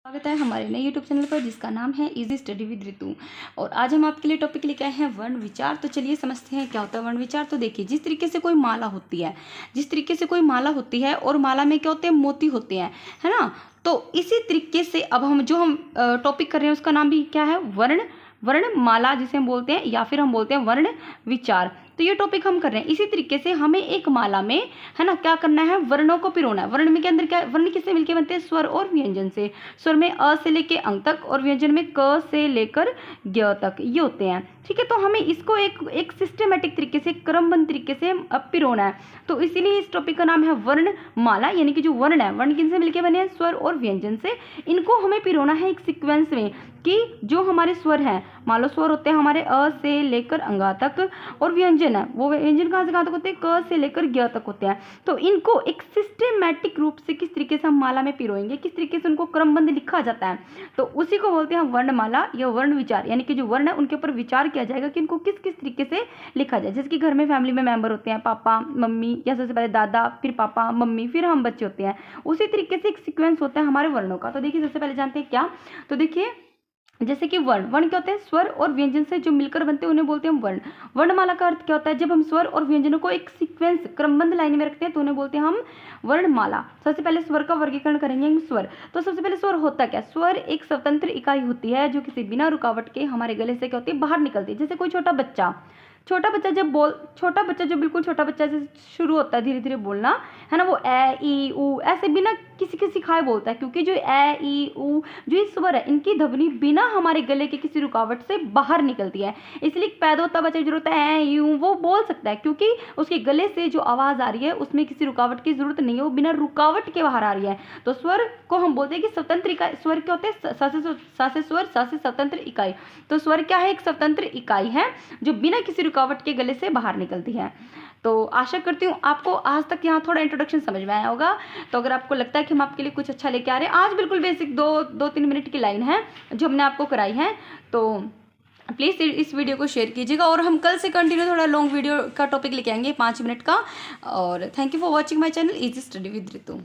स्वागत है हमारे नए यूट्यूब चैनल पर जिसका नाम है इजी स्टडी विद ऋतु। और आज हम आपके लिए टॉपिक लेके आए हैं वर्ण विचार। तो चलिए समझते हैं क्या होता है वर्ण विचार। तो देखिए, जिस तरीके से कोई माला होती है और माला में क्या होते हैं, मोती होते हैं, है ना। तो इसी तरीके से अब हम टॉपिक कर रहे हैं उसका नाम भी क्या है, वर्ण माला जिसे हम बोलते हैं, या फिर हम बोलते हैं वर्ण विचार। तो ये टॉपिक हम कर रहे हैं। इसी तरीके से हमें एक माला में, है ना, क्या करना है, वर्णों को पिरोना है। वर्ण में के अंदर क्या, वर्ण किससे मिलके बनते हैं, स्वर और व्यंजन से। स्वर में अ से लेके अंग तक और व्यंजन में क से लेकर ज्ञ तक ये होते हैं। ठीक है, तो हमें इसको एक सिस्टमेटिक तरीके से, क्रमबद्ध तरीके से पिरोना है। तो इसीलिए इस टॉपिक का नाम है वर्ण माला, यानी कि जो वर्ण है, वर्ण किनसे मिलके बने हैं, स्वर और व्यंजन से। इनको हमें पिरोना है एक सीक्वेंस में, कि जो हमारे स्वर हैं, मान लो स्वर होते हैं हमारे अ से लेकर अंगा तक, और व्यंजन है वो व्यंजन कहाँ से कहाँ तक होते हैं, क से लेकर ज्ञ तक होते हैं। तो इनको एक सिस्टमैटिक रूप से किस तरीके से हम माला में पिरोएंगे, किस तरीके से उनको क्रमबद्ध लिखा जाता है, तो उसी को बोलते हैं वर्णमाला या वर्ण विचार। यानी कि जो वर्ण है उनके ऊपर विचार किया जाएगा कि इनको किस किस तरीके से लिखा जाए। जैसे कि घर में फैमिली में मेंबर होते हैं, पापा मम्मी, या सबसे पहले दादा, फिर पापा मम्मी, फिर हम बच्चे होते हैं। उसी तरीके से एक सीक्वेंस होता है हमारे वर्णों का। तो देखिए, सबसे पहले जानते हैं क्या, तो देखिए जैसे कि वर्ण क्या होते हैं, स्वर और व्यंजन से जो मिलकर बनते हैं उन्हें बोलते हैं वर्ण। वर्णमाला का अर्थ क्या होता है, जब हम स्वर और व्यंजनों को एक सीक्वेंस क्रमबद्ध लाइन में रखते हैं तो उन्हें बोलते हैं हम वर्णमाला। सबसे पहले स्वर का वर्गीकरण करेंगे हम। स्वर, तो सबसे पहले स्वर होता क्या, स्वर एक स्वतंत्र इकाई होती है जो किसी बिना रुकावट के हमारे गले से क्या होती है, बाहर निकलती है। जैसे कोई छोटा बच्चा जो बिल्कुल छोटा बच्चा से शुरू होता है धीरे धीरे बोलना, है ना, वो ए ई उ ऐसे बिना किसी के सिखाए बोलता है, क्योंकि जो ए ई उ जो ये स्वर है, इनकी ध्वनि बिना हमारे गले के किसी रुकावट से बाहर निकलती है। इसलिए पैदा होता बच्चा जो होता है ए ई उ, वो बोल सकता है, क्योंकि उसके गले से जो आवाज़ आ रही है उसमें किसी रुकावट की जरूरत नहीं है, वो बिना रुकावट के बाहर आ रही है। तो स्वर को हम बोलते हैं कि स्वतंत्र इकाई। स्वर क्या होते हैं, सा से स्वर, सा से स्वतंत्र इकाई। तो स्वर क्या है, एक स्वतंत्र इकाई है जो बिना किसी रुकावट के गले से बाहर निकलती है। तो आशा करती हूँ आपको आज तक यहाँ थोड़ा इंट्रोडक्शन समझ में आया होगा। तो अगर आपको लगता है कि हम आपके लिए कुछ अच्छा लेके आ रहे हैं, आज बिल्कुल बेसिक 2-3 मिनट की लाइन है जो हमने आपको कराई है, तो प्लीज़ इस वीडियो को शेयर कीजिएगा। और हम कल से कंटिन्यू थोड़ा लॉन्ग वीडियो का टॉपिक लेके आएंगे 5 मिनट का। और thank you for watching my channel easy study with Ritu.